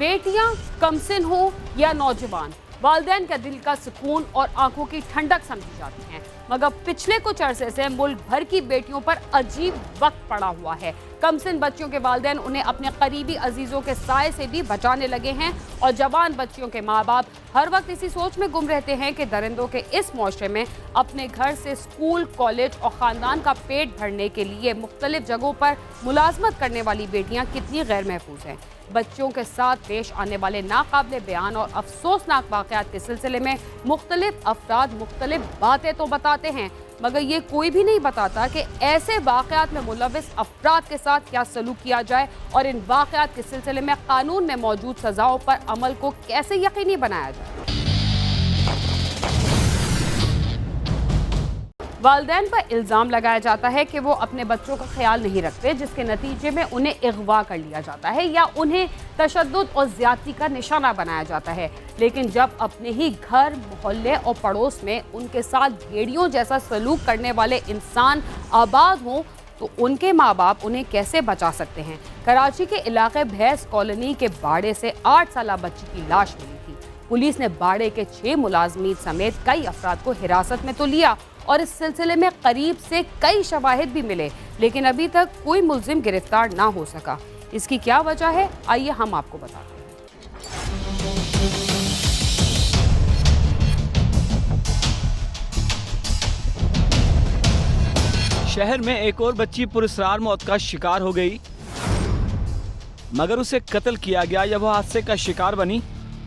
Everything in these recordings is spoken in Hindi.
बेटियां कमसिन हो या नौजवान, वालिदैन का दिल का सुकून और आंखों की ठंडक समझी जाती हैं। मगर पिछले कुछ अरसे से मुल्क भर की बेटियों पर अजीब वक्त पड़ा हुआ है। कमसिन बच्चियों के वालिदैन उन्हें अपने करीबी अजीजों के साए से भी बचाने लगे हैं और जवान बच्चियों के माँ बाप हर वक्त इसी सोच में गुम रहते हैं कि दरिंदों के इस मुआशरे में अपने घर से स्कूल, कॉलेज और ख़ानदान का पेट भरने के लिए मुख्तलिफ जगहों पर मुलाजमत करने वाली बेटियाँ कितनी गैर महफूज हैं। बच्चों के साथ पेश आने वाले नाकाबिले बयान और अफसोसनाक वाक़यात के सिलसिले में मुख्तलिफ अफराद मुख्तलिफ बातें तो बताते हैं, मगर ये कोई भी नहीं बताता कि ऐसे वाक़यात में मुलविस अफराद के साथ क्या सलूक किया जाए और इन वाक़यात के सिलसिले में कानून में मौजूद सज़ाओं पर अमल को कैसे यकीनी बनाया जाए। वालिदैन पर इल्ज़ाम लगाया जाता है कि वो अपने बच्चों का ख्याल नहीं रखते, जिसके नतीजे में उन्हें अगवा कर लिया जाता है या उन्हें तशद्दुद और ज़्यादती का निशाना बनाया जाता है। लेकिन जब अपने ही घर, मोहल्ले और पड़ोस में उनके साथ भेड़ियों जैसा सलूक करने वाले इंसान आबाद हों तो उनके माँ बाप उन्हें कैसे बचा सकते हैं। कराची के इलाके भैंस कॉलोनी के बाड़े से 8 साला बच्ची की लाश मिली थी। पुलिस ने बाड़े के 6 मुलाजमीन समेत कई अफराद को हिरासत में तो लिया और इस सिलसिले में करीब से कई शवाहिद भी मिले, लेकिन अभी तक कोई मुल्जिम गिरफ्तार ना हो सका। इसकी क्या वजह है, आइए हम आपको बताते हैं। शहर में एक और बच्ची पुरस्कार मौत का शिकार हो गई, मगर उसे कत्ल किया गया या वो हादसे का शिकार बनी,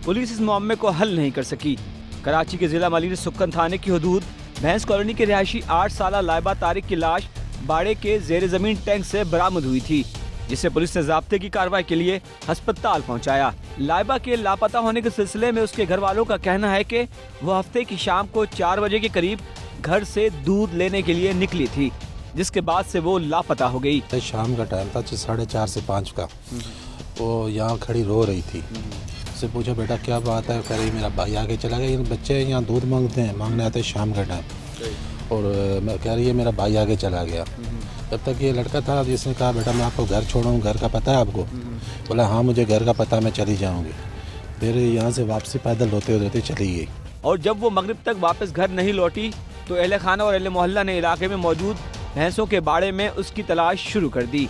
पुलिस इस मामले को हल नहीं कर सकी। कराची के जिला मलिर सुक्कन थाने की हदूद भैंस कॉलोनी के रिहायशी 8 साला लाइबा तारिक की लाश बाड़े के जेर जमीन टैंक से बरामद हुई थी, जिसे पुलिस ने ज़ाब्ते की कार्रवाई के लिए अस्पताल पहुंचाया। लाइबा के लापता होने के सिलसिले में उसके घर वालों का कहना है कि वो हफ्ते की शाम को 4 बजे के करीब घर से दूध लेने के लिए निकली थी, जिसके बाद से वो लापता हो गई। शाम का टाइम था 4:30 से 5 का, वो यहाँ खड़ी रो रही थी। उससे पूछा बेटा क्या बात है, कह रही मेरा भाई आगे चला गया। बच्चे यहाँ दूध मांगने आते हैं शाम का टाइम, और मैं कह रही है मेरा भाई आगे चला गया। तब तक ये लड़का था जिसने कहा बेटा मैं आपको घर छोड़ूँ, घर का पता है आपको? बोला हाँ मुझे घर का पता, मैं चली जाऊँगी। फिर यहाँ से वापसी पैदल होते होते चली गई। और जब वो मगरिब तक वापस घर नहीं लौटी तो अहले खाना और अहले मोहल्ला ने इलाके में मौजूद भैंसों के बाड़े में उसकी तलाश शुरू कर दी।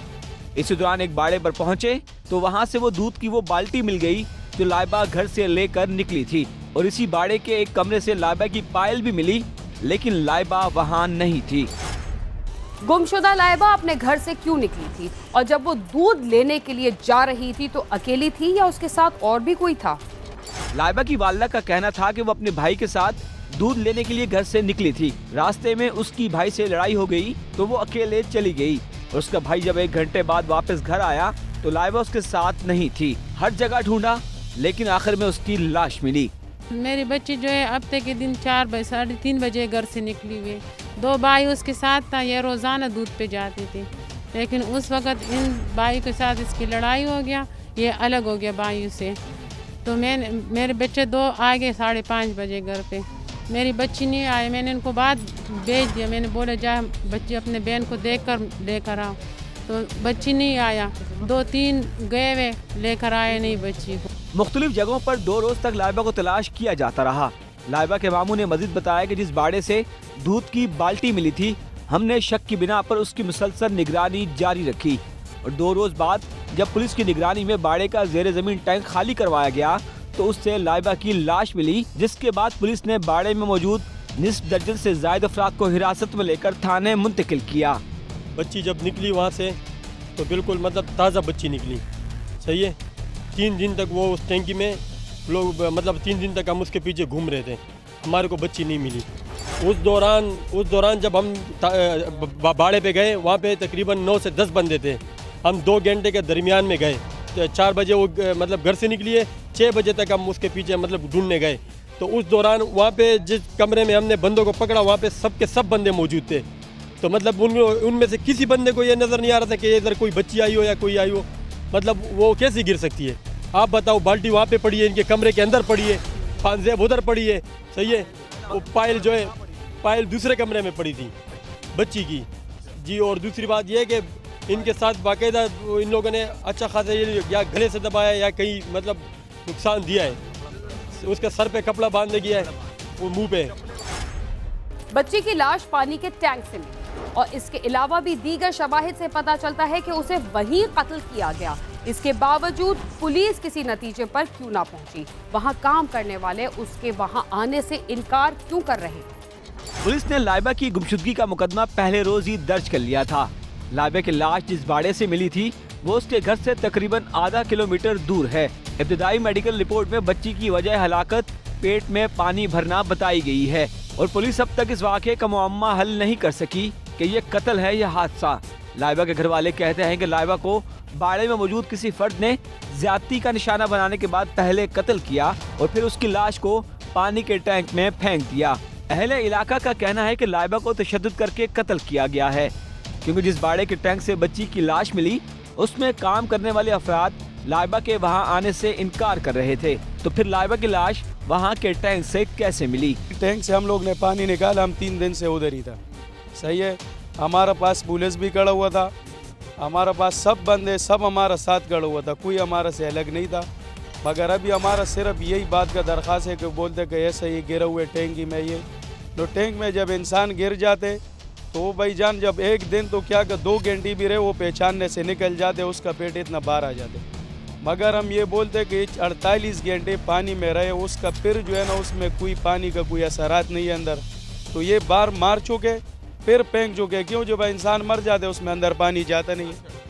इसी दौरान एक बाड़े पर पहुंचे तो वहां से वो दूध की वो बाल्टी मिल गई जो लाइबा घर से लेकर निकली थी, और इसी बाड़े के एक कमरे से लाइबा की पायल भी मिली, लेकिन लाइबा वहां नहीं थी। गुमशुदा लाइबा अपने घर से क्यों निकली थी और जब वो दूध लेने के लिए जा रही थी तो अकेली थी या उसके साथ और भी कोई था? लाइबा की वालिदा का कहना था कि वो अपने भाई के साथ दूध लेने के लिए घर से निकली थी। रास्ते में उसकी भाई से लड़ाई हो गई तो वो अकेले चली गई, और उसका भाई जब 1 घंटे बाद वापस घर आया तो लाइबा उसके साथ नहीं थी। हर जगह ढूंढा, लेकिन आखिर में उसकी लाश मिली। मेरी बच्ची जो है हफ्ते के दिन 3:30 बजे घर से निकली हुई। 2 भाई उसके साथ था, ये रोज़ाना दूध पे जाती थी, लेकिन उस वक़्त इन भाई के साथ इसकी लड़ाई हो गया, ये अलग हो गया भाइयों से। तो मेरे बच्चे 2 आ गए 5:30 बजे घर पे। मेरी बच्ची नहीं आई, मैंने इनको बात भेज दिया, मैंने बोला जा बच्ची अपने बहन को देख कर लेकर आओ, तो बच्ची नहीं आया। 2-3 गए वे, लेकर आए नहीं बच्ची को। मुख्तलिफ जगहों पर 2 रोज तक लाइबा को तलाश किया जाता रहा। लाइबा के मामू ने मजीद बताया कि जिस बाड़े से दूध की बाल्टी मिली थी, हमने शक की बिना पर उसकी मुसलसल निगरानी जारी रखी, और 2 रोज बाद जब पुलिस की निगरानी में बाड़े का जेर जमीन टैंक खाली करवाया गया तो उससे लाइबा की लाश मिली, जिसके बाद पुलिस ने बाड़े में मौजूद निस्फ दर्जन से ज्यादा अफराद को हिरासत में लेकर थाने मुंतकिल किया। बच्ची जब निकली वहाँ से तो बिल्कुल मतलब ताज़ा बच्ची निकली, सही है। 3 दिन तक वो उस टैंकी में लोग, मतलब 3 दिन तक हम उसके पीछे घूम रहे थे, हमारे को बच्ची नहीं मिली। उस दौरान जब हम बाड़े पे गए, वहाँ पे तकरीबन 9 से 10 बंदे थे। हम 2 घंटे के दरमियान में गए, तो 4 बजे वो मतलब घर से निकली है, 6 बजे तक हम उसके पीछे मतलब ढूंढने गए। तो उस दौरान वहाँ पे जिस कमरे में हमने बंदों को पकड़ा, वहाँ पे सब के सब बंदे मौजूद थे। तो मतलब उनमें से किसी बंदे को ये नज़र नहीं आ रहा था कि इधर कोई बच्ची आई हो या कोई आई हो, मतलब वो कैसे गिर सकती है? आप बताओ। बाल्टी वहाँ पे पड़ी है, इनके कमरे के अंदर पड़ी है, पानजेब उधर पड़ी है, सही है। वो पायल जो है, पायल दूसरे कमरे में पड़ी थी बच्ची की जी। और दूसरी बात यह है कि इनके साथ बाकायदा इन लोगों ने अच्छा खासा या गले से दबाया या कहीं मतलब नुकसान दिया है। उसके सर पे कपड़ा बांध दिया है, वो मुंह पे। बच्ची की लाश पानी के टैंक से मिली और इसके अलावा भी दीगर शवाहिद से पता चलता है कि उसे वहीं कत्ल किया गया। इसके बावजूद पुलिस किसी नतीजे पर क्यों ना पहुंची? वहां काम करने वाले उसके वहां आने से इनकार क्यों कर रहे? पुलिस ने लाइबा की गुमशुदगी का मुकदमा पहले रोज ही दर्ज कर लिया था। लाइबा की लाश जिस बाड़े से मिली थी वो उसके घर से तकरीबन आधा किलोमीटर दूर है। इब्तिदाई मेडिकल रिपोर्ट में बच्ची की वजह हलाकत पेट में पानी भरना बताई गई है और पुलिस अब तक इस वाक़े का मुअम्मा हल नहीं कर सकी कि ये कत्ल है या हादसा। लाइबा के घर वाले कहते हैं कि लाइबा को बाड़े में मौजूद किसी फर्द ने ज्यादती का निशाना बनाने के बाद पहले कत्ल किया और फिर उसकी लाश को पानी के टैंक में फेंक दिया। अहले इलाका का कहना है कि लाइबा को तशद्दुद करके कत्ल किया गया है, क्योंकि जिस बाड़े के टैंक से बच्ची की लाश मिली उसमें काम करने वाले अफराद लाइबा के वहां आने से इनकार कर रहे थे। तो फिर लाइबा की लाश वहां के टैंक से कैसे मिली? टैंक से हम लोग ने पानी निकाला, हम 3 दिन से उधर ही था। सही है, हमारा पास पुलिस भी खड़ा हुआ था, हमारा पास सब बंदे सब हमारा साथ खड़ा हुआ था, कोई हमारा से अलग नहीं था। मगर अभी हमारा सिर्फ यही बात का दरख्वास्त है कि बोलते कि ऐसे ही गिरे हुए टैंकी में ये तो टैंक में जब इंसान गिर जाते तो भाईजान जब एक दिन तो क्या कर 2 घंटे भी रहे वो पहचानने से निकल जाते, उसका पेट इतना बाहर आ जाते। मगर हम ये बोलते कि 48 घंटे पानी में रहे, उसका फिर जो है ना उसमें कोई पानी का कोई असरात नहीं है अंदर, तो ये बार मार चुके फिर फेंक चुके। क्यों? जब इंसान मर जाते उसमें अंदर पानी जाता नहीं है।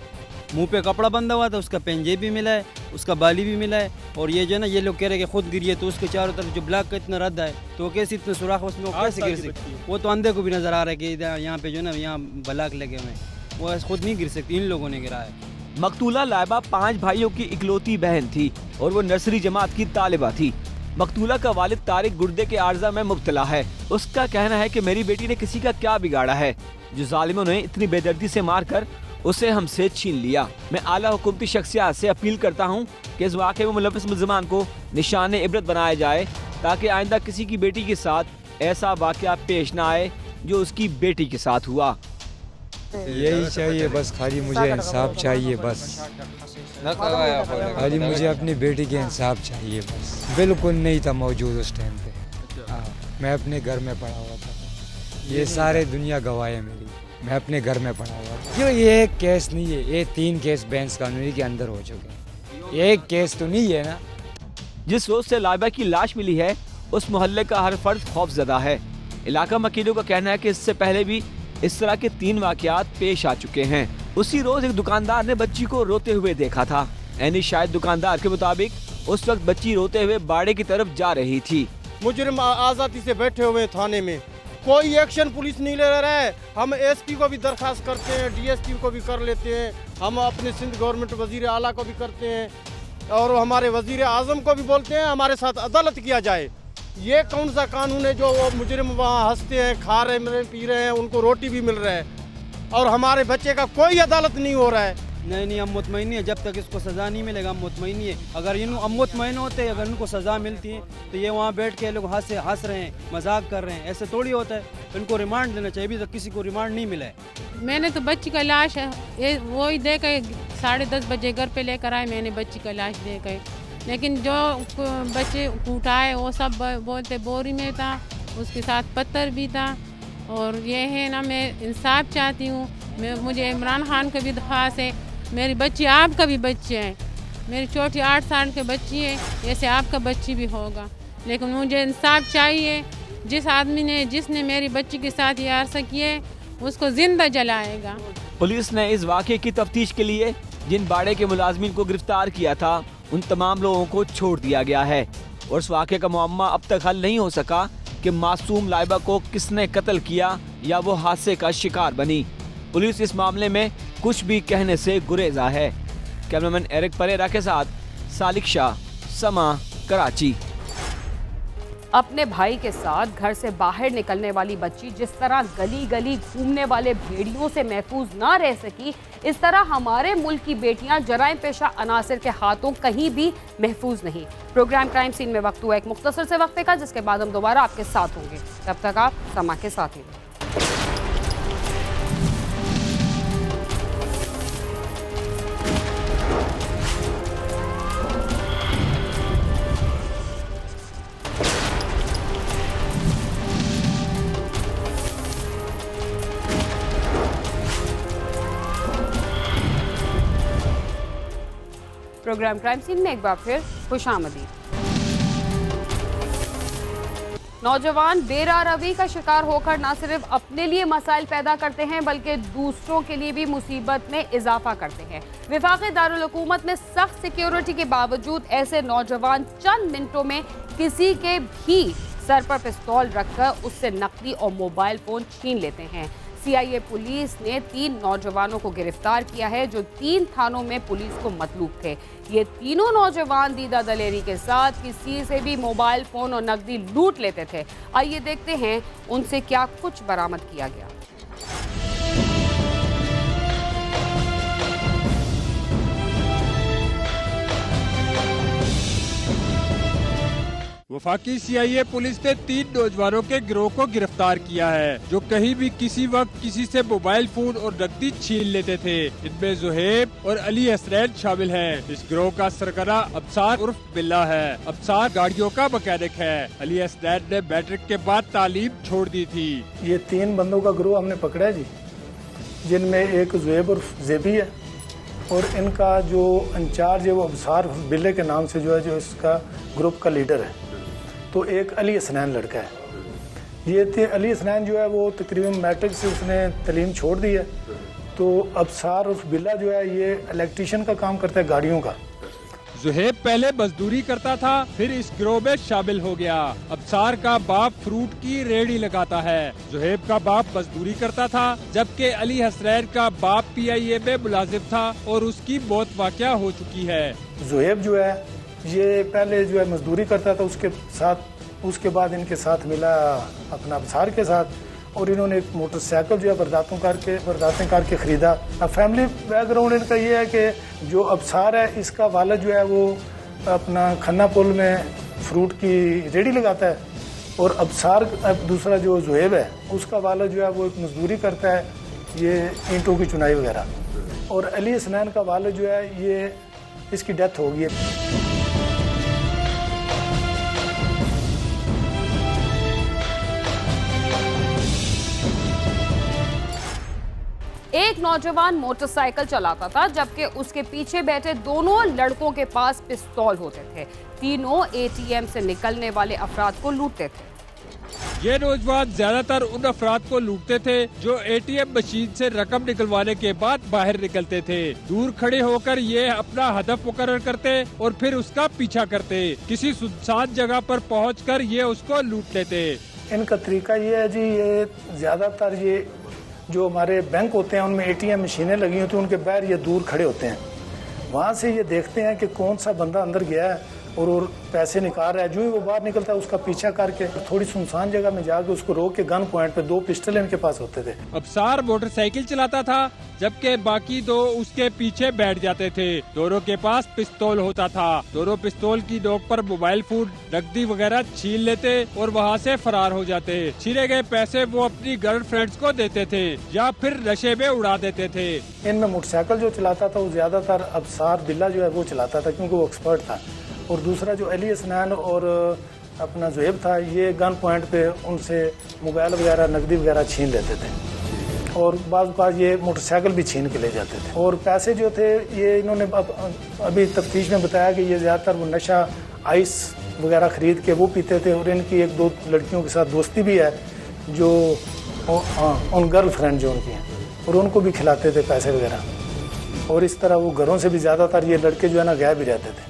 मुंह पे कपड़ा बंधा हुआ था, उसका पेंजे भी मिला है, उसका बाली भी मिला है। और ये जो है ना ये लोग कह रहे हैं कि खुद गिरी है, तो उसके चारों तरफ जो ब्लैक का इतना रद्द है तो वो कैसे इतने सुराख उसमें वो कैसे गिर सकती? वो तो अंधे को भी नजर आ रहा है कि इधर यहाँ पे जो है ना यहाँ ब्लैक लगे हुए हैं, वो खुद नहीं गिर सकती, इन लोगों ने गिरा है। मकतूला लाइबा 5 भाइयों की इकलौती बहन थी और वो नर्सरी जमात की तालिबा थी। मकतूला का वालिद तारिक गुर्दे के आर्जा में मुब्तला है। उसका कहना है कि मेरी बेटी ने किसी का क्या बिगाड़ा है जो जालिमों ने इतनी बेदर्दी से मारकर उसे हमसे छीन लिया। मैं आला हुकूमती शख्सियत से अपील करता हूँ कि इस वाक़े में मुलव्वस मुल्ज़िमान को निशान इबरत बनाया जाए ताकि आइंदा किसी की बेटी के साथ ऐसा वाक़या पेश ना आए जो उसकी बेटी के साथ हुआ। यही चाहिए बस, खाली मुझे इंसाफ चाहिए बस, खाली मुझे अपनी बेटी के इंसाफ चाहिए बस। बिल्कुल नहीं था मौजूद उस टाइम पे। हाँ, मैं अपने घर में पड़ा हुआ था, ये सारे दुनिया गवाह है मेरी, मैं अपने घर में पड़ा हुआ था। क्यों? ये एक केस नहीं है, ये 3 केस बेंस कानूनी के अंदर हो चुके हैं, एक केस तो नहीं है ना। जिस रोज से लाइबा की लाश मिली है उस मोहल्ले का हर फर्द खौफजदा है। इलाका मकीनों का कहना है कि इससे पहले भी इस तरह के 3 वाकयात पेश आ चुके हैं। उसी रोज एक दुकानदार ने बच्ची को रोते हुए देखा था। यानी शायद दुकानदार के मुताबिक उस वक्त बच्ची रोते हुए बाड़े की तरफ जा रही थी। मुजरिम आज़ादी से बैठे हुए थाने में, कोई एक्शन पुलिस नहीं ले रहा है। हम एसपी को भी दरखास्त करते हैं, डीएसपी को भी कर लेते हैं, हम अपने सिंध गवर्नमेंट वजीर आला को भी करते हैं और हमारे वजीर आजम को भी बोलते हैं हमारे साथ अदालत किया जाए। ये कौन सा कानून है जो वो मुजरिम वहाँ हंसते हैं, खा रहे पी रहे हैं, उनको रोटी भी मिल रहा है और हमारे बच्चे का कोई अदालत नहीं हो रहा है। नहीं, हम मुतमईन है, जब तक इसको सज़ा नहीं मिलेगा हम मुतमईन है। अगर हम मुतमईन होते, अगर इनको सज़ा मिलती है तो ये वहाँ बैठ के लोग हंस रहे हैं, मजाक कर रहे हैं, ऐसे थोड़ी होता है। इनको रिमांड देना चाहिए, अभी तक किसी को रिमांड नहीं मिला है। मैंने तो बच्ची का लाश है ये वो ही दे कर 10:30 बजे घर पे लेकर आए, मैंने बच्ची का लाश दे कर, लेकिन जो बच्चे उठाए वो सब बोलते बोरी में था, उसके साथ पत्थर भी था। और ये है ना, मैं इंसाफ चाहती हूँ। मुझे इमरान खान का भी दरख्वास्त है, मेरी बच्ची आपका भी बच्चे है, मेरी छोटी 8 साल की बच्ची है, जैसे आपका बच्ची भी होगा, लेकिन मुझे इंसाफ चाहिए। जिस आदमी ने जिसने मेरी बच्ची के साथ ये हादसा किया उसको जिंदा जलाएगा। पुलिस ने इस वाक़े की तफ्तीश के लिए जिन बाड़े के मुलाजमीन को गिरफ्तार किया था उन तमाम लोगों को छोड़ दिया गया है और इस वाक़े का मुअम्मा अब तक हल नहीं हो सका कि मासूम लाइबा को किसने कत्ल किया या वो हादसे का शिकार बनी। पुलिस इस मामले में कुछ भी कहने से गुरेजा है। कैमरामैन एरिक परेरा के साथ सालिक शाह, समा, कराची। अपने भाई के साथ घर से बाहर निकलने वाली बच्ची जिस तरह गली गली घूमने वाले भेड़ियों से महफूज ना रह सकी, इस तरह हमारे मुल्क की बेटियां जराइम पेशा अनासिर के हाथों कहीं भी महफूज नहीं। प्रोग्राम क्राइम सीन में वक्त हुआ एक मुख्तसर से वक्फे का, जिसके बाद हम दोबारा आपके साथ होंगे। तब तक आप समा के साथ ही रहें। प्रोग्राम क्राइम सीन में एक बार फिर खुशामदीद। नौजवान बेरारवी का शिकार होकर न सिर्फ अपने लिए मसाइल पैदा करते हैं बल्कि दूसरों के लिए भी मुसीबत में इजाफा करते हैं। विफाक़ी दारुल हुकूमत में सख्त सिक्योरिटी के बावजूद ऐसे नौजवान चंद मिनटों में किसी के भी सर पर पिस्तौल रखकर उससे नकदी और मोबाइल फ़ोन छीन लेते हैं। CIA पुलिस ने 3 नौजवानों को गिरफ्तार किया है जो 3 थानों में पुलिस को मतलूब थे। ये तीनों नौजवान दीदा दलेरी के साथ किसी से भी मोबाइल फ़ोन और नकदी लूट लेते थे। आइए देखते हैं उनसे क्या कुछ बरामद किया गया। वफाकी CIA पुलिस ने 3 नौजवानों के गिरोह को गिरफ्तार किया है जो कहीं भी किसी वक्त किसी से मोबाइल फोन और नकदी छीन लेते थे। इनमें जुहेब और अली हसनैन शामिल हैं। इस गिरोह का सरगना अबसार उर्फ बिल्ला है। अबसार गाड़ियों का मैकेनिक है। अली हसनैन ने मैट्रिक के बाद तालीम छोड़ दी थी। ये 3 बंदों का गिरोह हमने पकड़ा है जी, जिनमें एक जुहेब उर्फ जेबी है और इनका जो इंचार्ज है वो अबसार बिल्ले के नाम से जो इसका ग्रुप का लीडर है। तो एक अली हसनैन लड़का है। ये अली हसनैन जो है वो तकरीबन मैट्रिक से उसने तालीम छोड़ दी है। तो अबसार उर्फ बिल्ला जो है ये इलेक्ट्रीशियन का काम करता है गाड़ियों का। जुहेब पहले मजदूरी करता था, फिर इस गिरोह में शामिल हो गया। अबसार का बाप फ्रूट की रेहड़ी लगाता है। जुहेब का बाप मजदूरी करता था, जबकि अली हसनैन का बाप PIA में मुलाजिम था और उसकी मौत वाक़या हो चुकी है। जुहेब जो है ये पहले जो है मजदूरी करता था, उसके बाद इनके साथ मिला अपना अबसार के साथ और इन्होंने एक मोटरसाइकिल जो है बर्दातें करके खरीदा। अब फैमिली बैकग्राउंड इनका ये है कि जो अबसार है इसका वालिद जो है वो अपना खन्ना पुल में फ्रूट की रेहड़ी लगाता है और अबसार दूसरा जो जुहेब है उसका वालिद जो है वो एक मजदूरी करता है, ये ईंटों की चुनाई वगैरह। और अली हसनैन का वालिद जो है ये इसकी डेथ हो गई है। एक नौजवान मोटरसाइकिल चलाता था जबकि उसके पीछे बैठे दोनों लड़कों के पास पिस्तौल होते थे। तीनों ATM से निकलने वाले अफराद को लूटते थे। ये नौजवान ज्यादातर उन अफराद को लूटते थे जो ATM मशीन से रकम निकलवाने के बाद बाहर निकलते थे। दूर खड़े होकर ये अपना हदफ मुकर्रर करते और फिर उसका पीछा करते। किसी सुनसान जगह पर पहुंचकर ये उसको लूट लेते। इनका तरीका ये है जी, ये ज्यादातर ये जो हमारे बैंक होते हैं उनमें ATM मशीनें लगी होती हैं, उनके बाहर ये दूर खड़े होते हैं। वहाँ से ये देखते हैं कि कौन सा बंदा अंदर गया है और पैसे निकाल रहा है। जो ही वो बाहर निकलता है उसका पीछा करके थोड़ी सुनसान जगह में जाके उसको रोक के गन पॉइंट पे 2 पिस्टल इनके पास होते थे। अबसार मोटरसाइकिल चलाता था जबकि बाकी 2 उसके पीछे बैठ जाते थे। दोनों के पास पिस्तौल होता था। दोनों पिस्तौल की नोक पर मोबाइल फोन नकदी वगैरह छीन लेते और वहाँ से फरार हो जाते। छीने गए पैसे वो अपनी गर्लफ्रेंड्स को देते थे या फिर नशे में उड़ा देते थे। इनमें मोटरसाइकिल जो चलाता था वो ज्यादातर अबसार बिल्ला जो है वो चलाता था क्योंकि वो एक्सपर्ट था। और दूसरा जो अली हसनैन और अपना जुहेब था ये गन पॉइंट पे उनसे मोबाइल वगैरह नकदी वगैरह छीन लेते थे और बाज़ ये मोटरसाइकिल भी छीन के ले जाते थे। और पैसे जो थे ये इन्होंने अभी तफ्तीश में बताया कि ये ज़्यादातर वो नशा आइस वगैरह ख़रीद के वो पीते थे और इनकी 1-2 लड़कियों के साथ दोस्ती भी है जो उन गर्ल फ्रेंड जो उनकी हैं और उनको भी खिलाते थे पैसे वगैरह। और इस तरह वो घरों से भी ज़्यादातर ये लड़के जो है ना गायब भी रहते थे।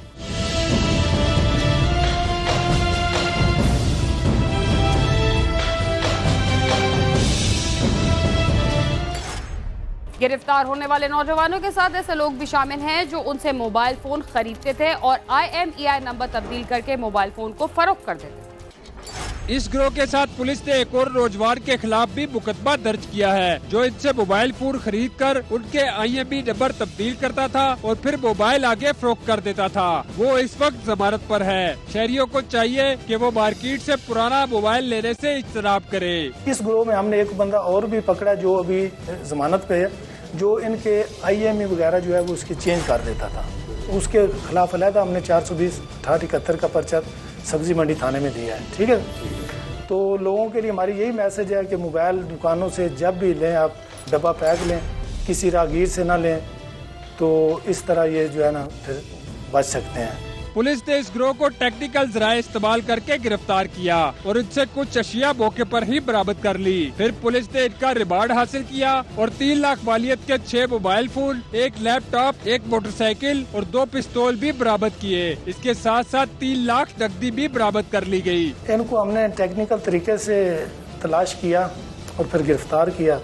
गिरफ्तार होने वाले नौजवानों के साथ ऐसे लोग भी शामिल हैं जो उनसे मोबाइल फोन खरीदते थे और IMEI नंबर तब्दील करके मोबाइल फोन को फरोख्त कर देते थे। इस गिरोह के साथ पुलिस ने एक और नौजवान के खिलाफ भी मुकदमा दर्ज किया है जो इनसे मोबाइल फोन खरीद कर उनके IMEI नंबर तब्दील करता था और फिर मोबाइल आगे फरोख्त कर देता था। वो इस वक्त जमानत पर है। शहरियों को चाहिए कि वो मार्केट से पुराना मोबाइल लेने से इज्तनाब करे। इस गिरोह में हमने एक बंदा और भी पकड़ा जो अभी जमानत पे है, जो इनके IMEI वगैरह जो है वो उसकी चेंज कर देता था। उसके खिलाफ अलहदा हमने 420/68 का पर्चा सब्जी मंडी थाने में दिया है। ठीक है, तो लोगों के लिए हमारी यही मैसेज है कि मोबाइल दुकानों से जब भी लें आप डब्बा पैक लें, किसी राहगीर से ना लें। तो इस तरह ये जो है ना फिर बच सकते हैं। पुलिस ने इस गिरोह को टेक्निकल जराये इस्तेमाल करके गिरफ्तार किया और इनसे कुछ अशिया मौके पर ही बरामद कर ली। फिर पुलिस ने इनका रिमांड हासिल किया और 3 लाख मालियत के 6 मोबाइल फोन, 1 लैपटॉप, 1 मोटरसाइकिल और 2 पिस्तौल भी बरामद किए। इसके साथ साथ 3 लाख नकदी भी बरामद कर ली गयी। इनको हमने टेक्निकल तरीके से तलाश किया और फिर गिरफ्तार किया।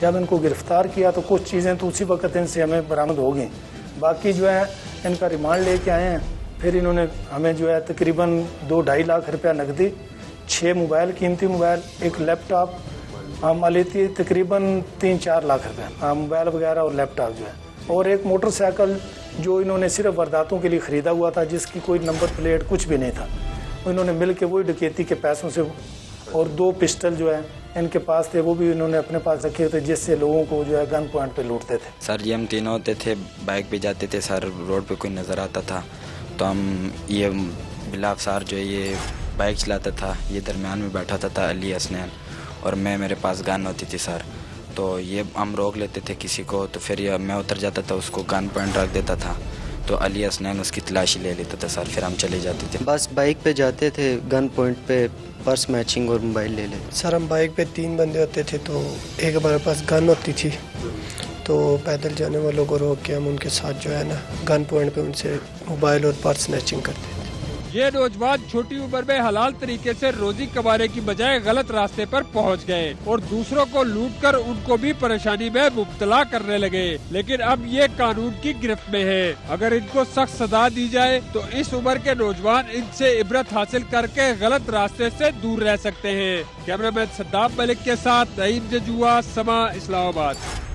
जब इनको गिरफ्तार किया तो कुछ चीज़ें तो उसी वक्त इनसे हमें बरामद हो गई। बाकी जो है इनका रिमांड लेके आए हैं। फिर इन्होंने हमें जो है तकरीबन 2-2.5 लाख रुपया नकदी, 6 मोबाइल, कीमती मोबाइल, 1 लैपटॉप, हम लेती तकरीबन 3-4 लाख रुपया मोबाइल वगैरह और लैपटॉप जो है, और 1 मोटरसाइकिल जो इन्होंने सिर्फ वारदातों के लिए ख़रीदा हुआ था, जिसकी कोई नंबर प्लेट कुछ भी नहीं था। इन्होंने मिल के वही डकैती के पैसों से, और 2 पिस्टल जो है इनके पास थे, वो भी इन्होंने अपने पास रखे थे, जिससे लोगों को जो है गन पॉइंट पे लूटते थे। सर ये हम तीनों होते थे, बाइक पे जाते थे सर, रोड पे कोई नज़र आता था तो हम ये बिला अफसार जो है ये बाइक चलाता था, ये दरमियान में बैठा था अली हसनैन, और मेरे पास गन होती थी सर, तो ये हम रोक लेते थे किसी को, तो फिर ये मैं उतर जाता था, उसको गन पॉइंट रख देता था, तो अली हसनैन उसकी तलाशी ले लेता था सर, फिर हम चले जाते थे। बस बाइक पे जाते थे, गन पॉइंट पे पर्स मैचिंग और मोबाइल ले लेते। सर हम बाइक पे 3 बंदे होते थे, तो एक हमारे पास गन होती थी, तो पैदल जाने वालों को रोक के हम उनके साथ जो है ना गन पॉइंट पे उनसे मोबाइल और पर्स स्नैचिंग करते थे। ये नौजवान छोटी उम्र में हलाल तरीके से रोजी कमाने की बजाय गलत रास्ते पर पहुंच गए और दूसरों को लूटकर उनको भी परेशानी में मुब्तला करने लगे। लेकिन अब ये कानून की गिरफ्त में है। अगर इनको सख्त सजा दी जाए तो इस उम्र के नौजवान इनसे इबरत हासिल करके गलत रास्ते से दूर रह सकते हैं। कैमरामैन सद्दाम मलिक के साथ नईम जजुआ, समा, इस्लामाबाद।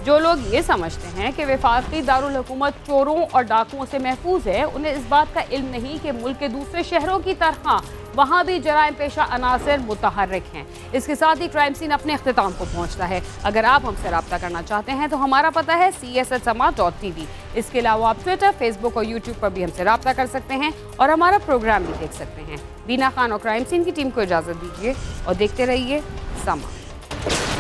जो लोग ये समझते हैं कि वफाकी दारुल हुकूमत चोरों और डाकुओं से महफूज है, उन्हें इस बात का इल्म नहीं कि मुल्क के दूसरे शहरों की तरह वहाँ भी जराइम पेशा अनासर मुतहर्रिक हैं। इसके साथ ही क्राइम सीन अपने अख्तिताम को पहुँचता है। अगर आप हमसे रब्ता करना चाहते हैं तो हमारा पता है CSSama.tv। इसके अलावा आप ट्विटर, फेसबुक और यूट्यूब पर भी हमसे रब्ता कर सकते हैं और हमारा प्रोग्राम भी देख सकते हैं। बीना खान और क्राइम सीन की टीम को इजाज़त दीजिए और देखते रहिए समा।